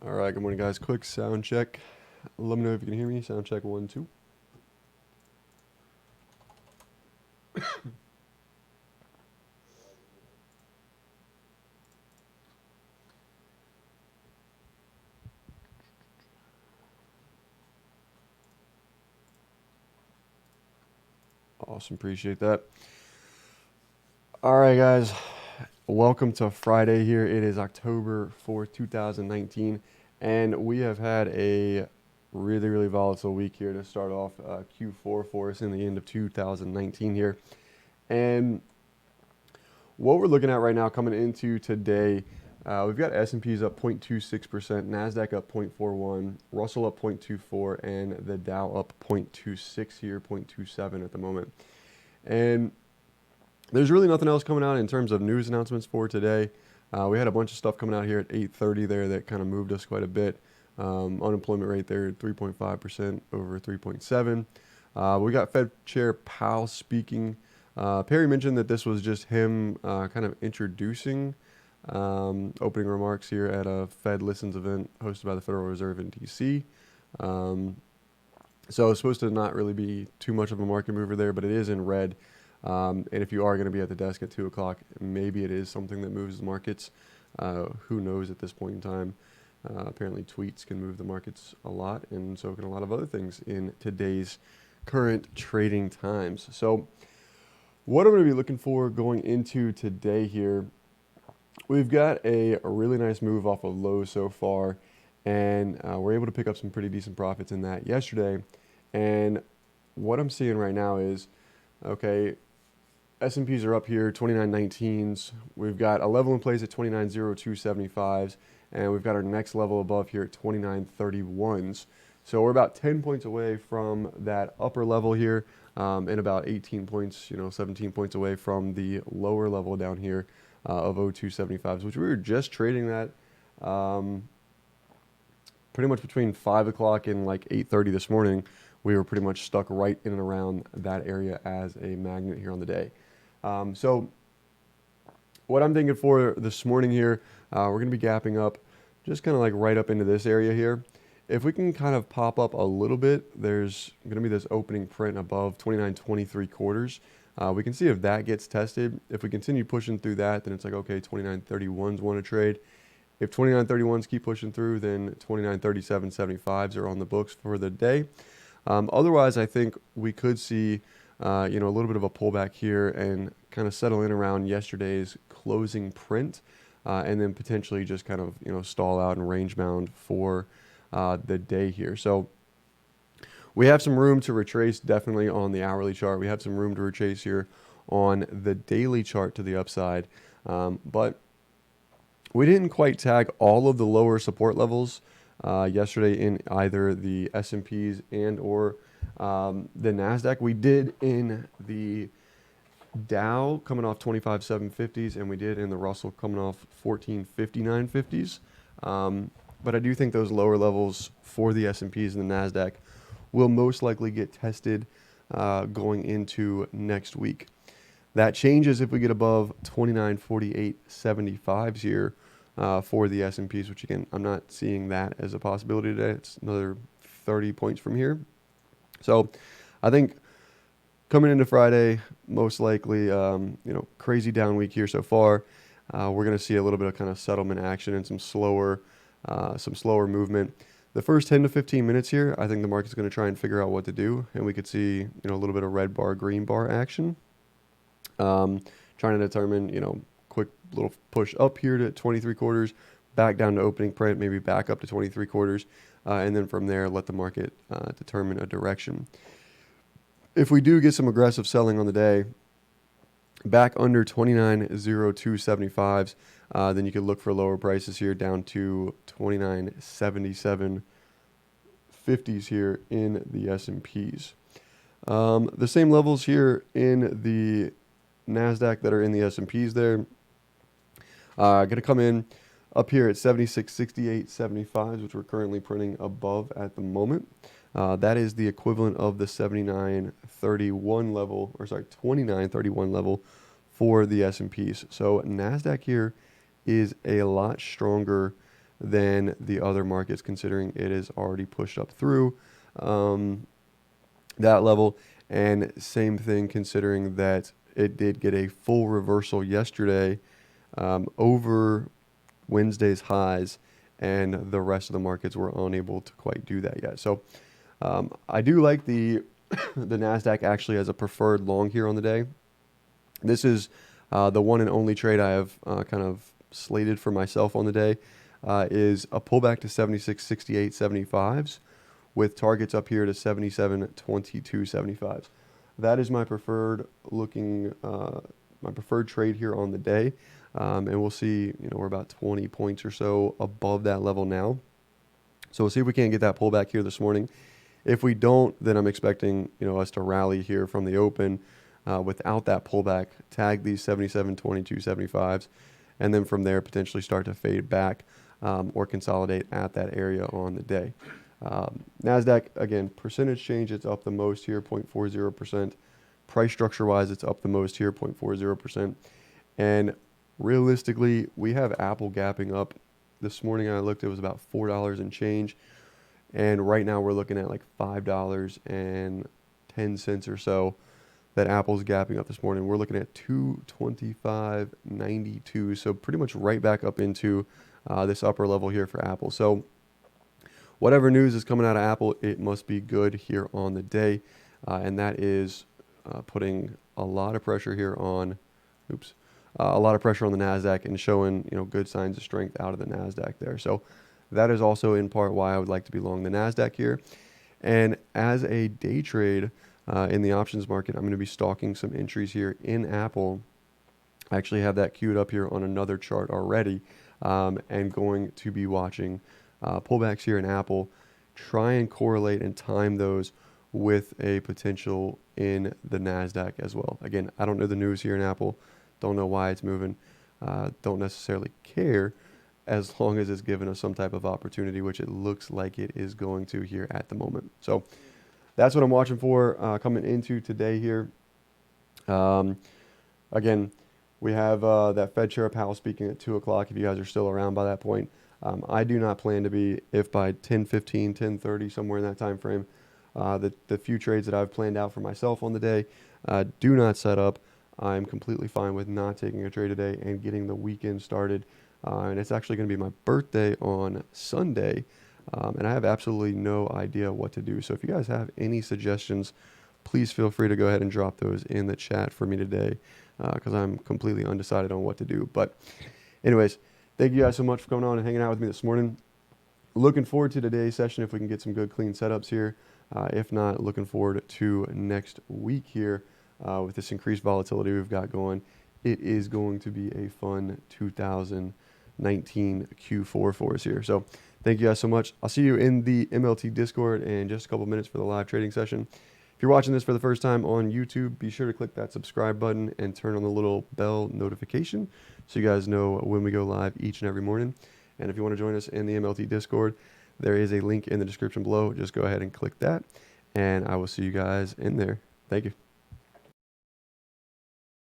All right, good morning, guys. Quick sound check. Let me know if you can hear me. Sound check 1, 2. Awesome, appreciate that. All right, guys. Welcome to Friday here. It is October 4th, 2019, and we have had a really volatile week here to start off Q4 for us in the end of 2019 here. And what we're looking at right now coming into today, we've got S&P's up 0.26%, NASDAQ up 0.41, Russell up 0.24, and the Dow up 0.26 here, 0.27 at the moment. And there's really nothing else coming out in terms of news announcements for today. We had a bunch of stuff coming out here at 8:30 there that kind of moved us quite a bit. Unemployment rate there, 3.5% over 3.7. We got Fed Chair Powell speaking. Perry mentioned that this was just him kind of introducing opening remarks here at a Fed Listens event hosted by the Federal Reserve in D.C. So it's supposed to not really be too much of a market mover there, but it is in red. And if you are going to be at the desk at 2 o'clock, maybe it is something that moves the markets. Who knows at this point in time? Apparently tweets can move the markets a lot, and so can a lot of other things in today's current trading times. So what I'm going to be looking for going into today here, we've got a really nice move off of lows so far, and we're able to pick up some pretty decent profits in that yesterday. And what I'm seeing right now is, okay, S&Ps are up here, 29.19s. We've got a level in place at 29.0275s, and we've got our next level above here at 29.31s. So we're about 10 points away from that upper level here, and about 18 points, 17 points away from the lower level down here of 0275s, which we were just trading that pretty much between 5 o'clock and like 8:30 this morning. We were pretty much stuck right in and around that area as a magnet here on the day. So what I'm thinking for this morning here, we're going to be gapping up just kind of like right up into this area here. If we can kind of pop up a little bit, there's going to be this opening print above 29.23 quarters. We can see if that gets tested. If we continue pushing through that, then it's like, okay, 29.31s want to trade. If 29.31s keep pushing through, then 29.3775s are on the books for the day. Otherwise, I think we could see, a little bit of a pullback here and kind of settle in around yesterday's closing print, and then potentially just kind of, stall out and range bound for the day here. So we have some room to retrace definitely on the hourly chart. We have some room to retrace here on the daily chart to the upside, but we didn't quite tag all of the lower support levels yesterday in either the S&Ps and or the NASDAQ. We did in the Dow coming off 25.750s, and we did in the Russell coming off 14.5950s. But I do think those lower levels for the S&Ps and the NASDAQ will most likely get tested going into next week. That changes if we get above 29.4875s here for the S&Ps, which again, I'm not seeing that as a possibility today. It's another 30 points from here. So I think coming into Friday, most likely, crazy down week here so far. We're going to see a little bit of kind of settlement action and some slower movement. The first 10 to 15 minutes here, I think the market's going to try and figure out what to do, and we could see, a little bit of red bar, green bar action. Trying to determine, quick little push up here to 23 quarters, back down to opening print, maybe back up to 23 quarters, and then from there, let the market determine a direction. If we do get some aggressive selling on the day, back under 29.0275s, then you could look for lower prices here down to 29.7750s here in the S&Ps. The same levels here in the NASDAQ that are in the S&Ps there. Going to come in up here at 76.6875s, which we're currently printing above at the moment. That is the equivalent of the 29.31 level, 29.31 level for the S&Ps. So NASDAQ here is a lot stronger than the other markets, considering it is already pushed up through that level. And same thing considering that it did get a full reversal yesterday over Wednesday's highs, and the rest of the markets were unable to quite do that yet. So I do like the the Nasdaq actually as a preferred long here on the day. This is the one and only trade I have kind of slated for myself on the day. Is a pullback to 76.68 75s with targets up here to 77.22 75s. That is my preferred my preferred trade here on the day. And we'll see, we're about 20 points or so above that level now. So we'll see if we can't get that pullback here this morning. If we don't, then I'm expecting, us to rally here from the open without that pullback, tag these 77.22 75s, and then from there potentially start to fade back or consolidate at that area on the day. NASDAQ, again, percentage change, it's up the most here, 0.40%. Price structure-wise, it's up the most here, 0.40%. And realistically, we have Apple gapping up. This morning I looked, it was about $4 and change. And right now we're looking at like $5.10 or so that Apple's gapping up this morning. We're looking at 225.92. So pretty much right back up into this upper level here for Apple. So whatever news is coming out of Apple, it must be good here on the day. And that is putting a lot of pressure here on, a lot of pressure on the NASDAQ and showing, good signs of strength out of the NASDAQ there. So that is also in part why I would like to be long the NASDAQ here. And as a day trade in the options market, I'm going to be stalking some entries here in Apple. I actually have that queued up here on another chart already, and going to be watching pullbacks here in Apple, try and correlate and time those with a potential in the NASDAQ as well. Again, I don't know the news here in Apple. Don't know why it's moving. Don't necessarily care as long as it's given us some type of opportunity, which it looks like it is going to here at the moment. So that's what I'm watching for coming into today here. Again, we have that Fed Chair Powell speaking at 2 o'clock if you guys are still around by that point. I do not plan to be, if by 10:15, 10:30, somewhere in that time frame, the few trades that I've planned out for myself on the day do not set up. I'm completely fine with not taking a trade today and getting the weekend started. And it's actually going to be my birthday on Sunday. And I have absolutely no idea what to do. So if you guys have any suggestions, please feel free to go ahead and drop those in the chat for me today, because I'm completely undecided on what to do. But anyways, thank you guys so much for coming on and hanging out with me this morning. Looking forward to today's session if we can get some good, clean setups here. If not, looking forward to next week here with this increased volatility we've got going. It is going to be a fun 2019 Q4 for us here. So thank you guys so much. I'll see you in the MLT Discord in just a couple minutes for the live trading session. If you're watching this for the first time on YouTube, be sure to click that subscribe button and turn on the little bell notification so you guys know when we go live each and every morning. And if you want to join us in the MLT Discord, there is a link in the description below. Just go ahead and click that, and I will see you guys in there. Thank you.